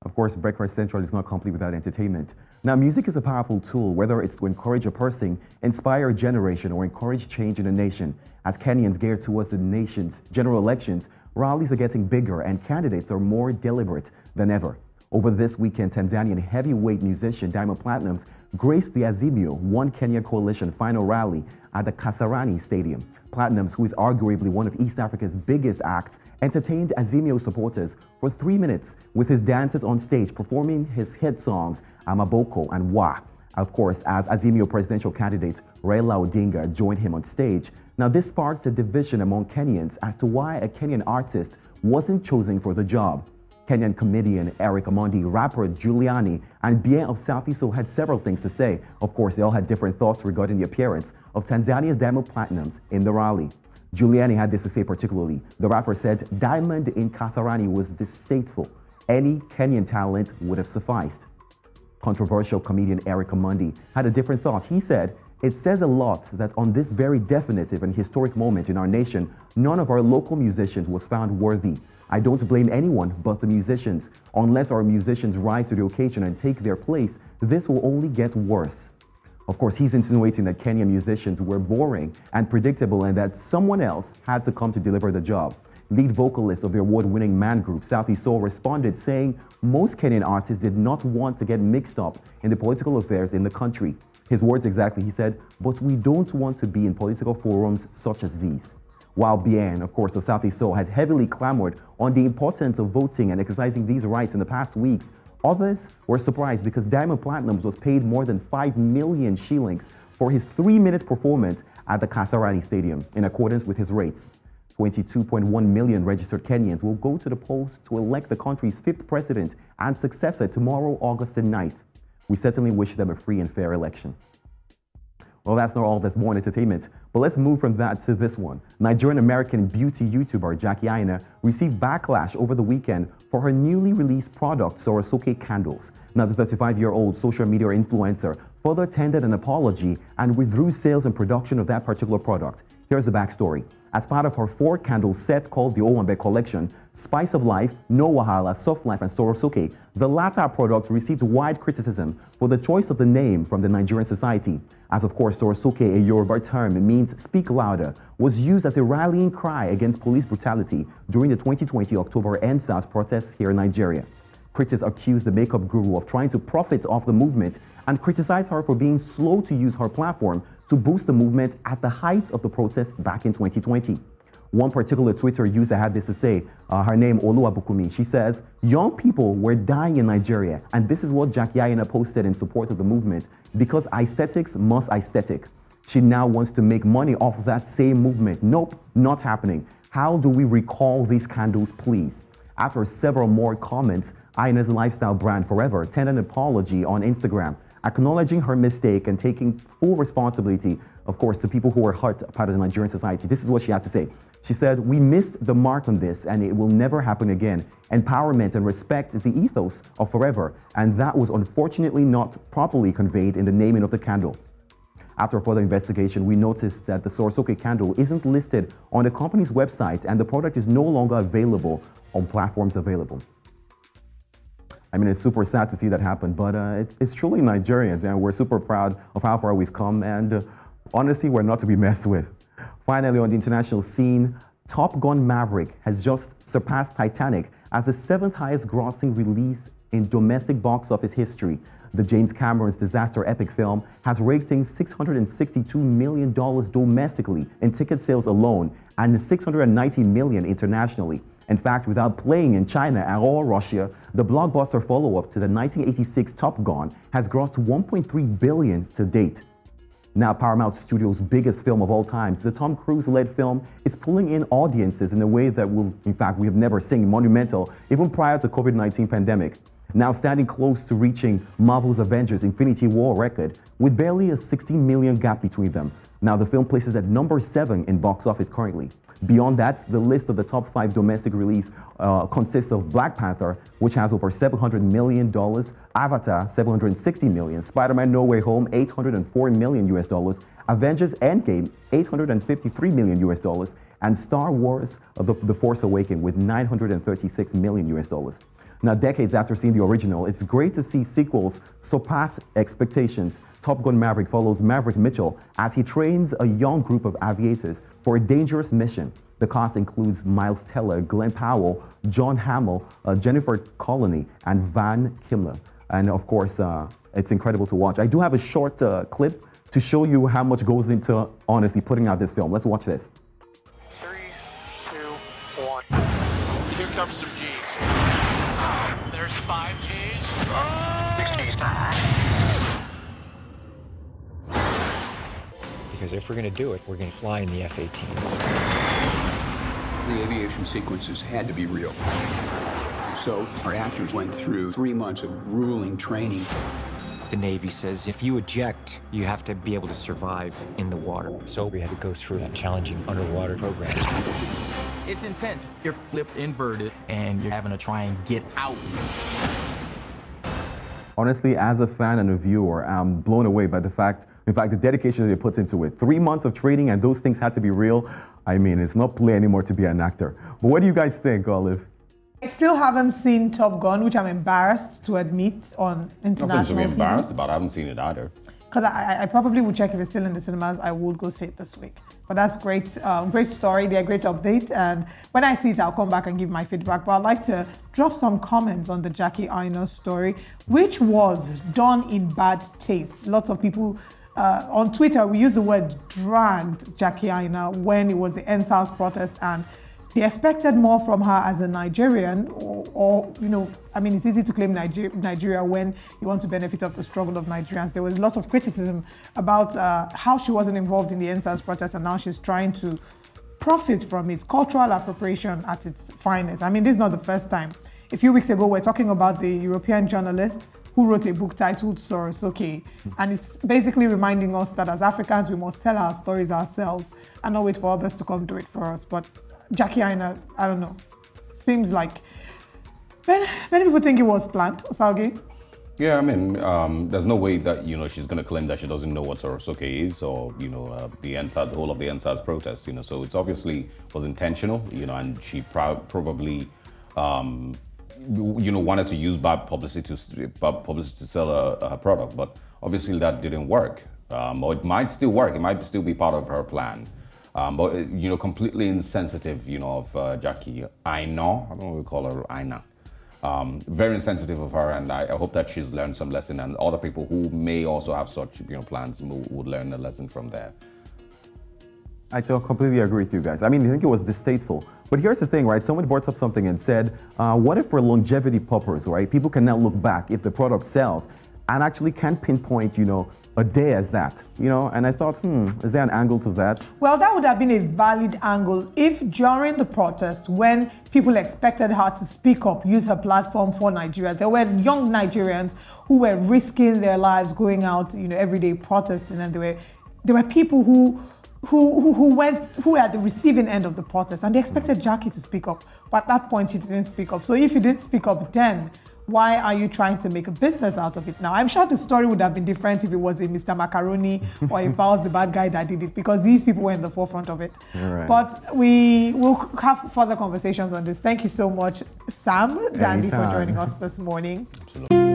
Of course, Breakfast Central is not complete without entertainment. Now, music is a powerful tool, whether it's to encourage a person, inspire a generation, or encourage change in a nation. As Kenyans gear towards the nation's general elections, rallies are getting bigger and candidates are more deliberate than ever. Over this weekend, Tanzanian heavyweight musician Platnumz graced the Azimio One Kenya coalition final rally at the Kasarani Stadium. Platnumz, who is arguably one of East Africa's biggest acts, entertained Azimio supporters for 3 minutes with his dancers on stage performing his hit songs Amaboko and Wa. Of course, as Azimio presidential candidate Raila Odinga joined him on stage. Now, this sparked a division among Kenyans as to why a Kenyan artist wasn't chosen for the job. Kenyan comedian Eric Omondi, rapper Juliani, and Bien of Sauti had several things to say. Of course, they all had different thoughts regarding the appearance of Tanzania's Platnumz in the rally. Juliani had this to say particularly. The rapper said, "Diamond in Kasarani was distasteful. Any Kenyan talent would have sufficed." Controversial comedian Eric Omondi had a different thought. He said, "It says a lot that on this very definitive and historic moment in our nation, none of our local musicians was found worthy. I don't blame anyone but the musicians. Unless our musicians rise to the occasion and take their place, this will only get worse." Of course, he's insinuating that Kenyan musicians were boring and predictable and that someone else had to come to deliver the job. Lead vocalist of the award-winning man group Sauti responded saying most Kenyan artists did not want to get mixed up in the political affairs in the country. His words exactly, he said, "But we don't want to be in political forums such as these." While Bien, of course, of Sauti had heavily clamored on the importance of voting and exercising these rights in the past weeks, others were surprised because Platnumz was paid more than 5 million shillings for his 3-minute performance at the Kasarani Stadium in accordance with his rates. 22.1 million registered Kenyans will go to the polls to elect the country's 5th president and successor tomorrow, August the 9th. We certainly wish them a free and fair election. Well, that's not all that's more entertainment, but let's move from that to this one. Nigerian-American beauty YouTuber Jackie Aina received backlash over the weekend for her newly released product, Sorosoke candles. Now, the 35-year-old social media influencer further tendered an apology and withdrew sales and production of that particular product. Here's the backstory. As part of her 4-candle set called the Owambe Collection, Spice of Life, No Wahala, Soft Life, and Sorosoke, the latter product received wide criticism for the choice of the name from the Nigerian society. As of course, Sorosoke, a Yoruba term, it means speak louder, was used as a rallying cry against police brutality during the 2020 October EndSARS protests here in Nigeria. Critics accused the makeup guru of trying to profit off the movement and criticized her for being slow to use her platform to boost the movement at the height of the protests back in 2020. One particular Twitter user had this to say, her name Oluwabukumi. She says, "Young people were dying in Nigeria, and this is what Jackie Aina posted in support of the movement, because aesthetics must aesthetic. She now wants to make money off that same movement. Nope, not happening. How do we recall these candles, please?" After several more comments, Aina's lifestyle brand Forever tendered an apology on Instagram, acknowledging her mistake and taking full responsibility, of course, to people who were hurt part of the Nigerian society. This is what she had to say. She said, "We missed the mark on this and it will never happen again. Empowerment and respect is the ethos of Forever, and that was unfortunately not properly conveyed in the naming of the candle." After further investigation, we noticed that the Sorosoke candle isn't listed on the company's website and the product is no longer available on platforms available. I mean, it's super sad to see that happen, but it's truly Nigerians, and we're super proud of how far we've come, and honestly, we're not to be messed with. Finally, on the international scene, Top Gun Maverick has just surpassed Titanic as the 7th highest grossing release in domestic box office history. The James Cameron's disaster epic film has raked in $662 million domestically in ticket sales alone and $690 million internationally. In fact, without playing in China or Russia, the blockbuster follow-up to the 1986 Top Gun has grossed $1.3 billion to date. Now, Paramount Studios' biggest film of all time, the Tom Cruise-led film, is pulling in audiences in a way that we have never seen, monumental, even prior to COVID-19 pandemic. Now standing close to reaching Marvel's Avengers Infinity War record, with barely a 16 million gap between them. Now, the film places at number 7 in box office currently. Beyond that, the list of the top 5 domestic release consists of Black Panther, which has over $700 million, Avatar, $760 million, Spider-Man No Way Home, $804 million US, Avengers Endgame, $853 million US, and Star Wars The Force Awakens with $936 million US. Now, decades after seeing the original, it's great to see sequels surpass expectations. Top Gun Maverick follows Maverick Mitchell as he trains a young group of aviators for a dangerous mission. The cast includes Miles Teller, Glenn Powell, John Hamill, Jennifer Connelly, and Van Kimler. And of course, it's incredible to watch. I do have a short clip to show you how much goes into, honestly, putting out this film. Let's watch this. 3, 2, 1. Here comes some G's. There's 5 G's. 6 G's. Because if we're going to do it, we're going to fly in the F-18s. The aviation sequences had to be real. So our actors went through 3 months of grueling training. The Navy says if you eject, you have to be able to survive in the water. So we had to go through that challenging underwater program. It's intense. You're flipped inverted and you're having to try and get out. Honestly, as a fan and a viewer, I'm blown away by the fact, the dedication that they put into it. 3 months of training and those things had to be real. I mean, it's not play anymore to be an actor. But what do you guys think, Olive? I still haven't seen Top Gun, which I'm embarrassed to admit on international Nothing to be TV. embarrassed about. I haven't seen it either. Because I probably would check if it's still in the cinemas. I would go see it this week. But that's great, great story. They're a great update. And when I see it, I'll come back and give my feedback. But I'd like to drop some comments on the Jackie Aina story, which was done in bad taste. Lots of people on Twitter, we use the word dragged Jackie Aina when it was the NSAS protest, and they expected more from her as a Nigerian, or you know, I mean, it's easy to claim Nigeria when you want to benefit of the struggle of Nigerians. There was a lot of criticism about how she wasn't involved in the NSAS protest, and now she's trying to profit from it. Cultural appropriation at its finest. I mean, this is not the first time. A few weeks ago, we're talking about the European journalist who wrote a book titled Sorosoke, and it's basically reminding us that as Africans, we must tell our stories ourselves and not wait for others to come do it for us. But Jackie Aina, I don't know, seems like many people think it was planned. Osaugi? Yeah, I mean, there's no way that, you know, she's going to claim that she doesn't know what Sorosoke is, or, you know, the NSAS, the whole of the NSAS protest, you know. So it's obviously was intentional, you know, and she probably, you know, wanted to use bad publicity to sell her product, but obviously that didn't work. Or it might still work. It might still be part of her plan. But, you know, completely insensitive, you know, of Jackie Aina. I don't know what we call her, Aina. Very insensitive of her, and I hope that she's learned some lesson, and other people who may also have such, you know, plans would learn a lesson from there. I completely agree with you guys. I mean, I think it was distasteful. But here's the thing, right? Someone brought up something and said, what if for longevity purposes, right? People can now look back if the product sells and actually can pinpoint, you know, a day as that, you know? And I thought, is there an angle to that? Well, that would have been a valid angle if during the protest, when people expected her to speak up, use her platform for Nigeria, there were young Nigerians who were risking their lives going out, you know, every day protesting, and there were people who were at the receiving end of the protest, and they expected Jackie to speak up. But at that point, she didn't speak up. So if you didn't speak up then, why are you trying to make a business out of it now? I'm sure the story would have been different if it was a Mr. Macaroni or if I was the bad guy that did it, because these people were in the forefront of it. Right. But we will have further conversations on this. Thank you so much, Sam, Dandy, for joining us this morning. Absolutely.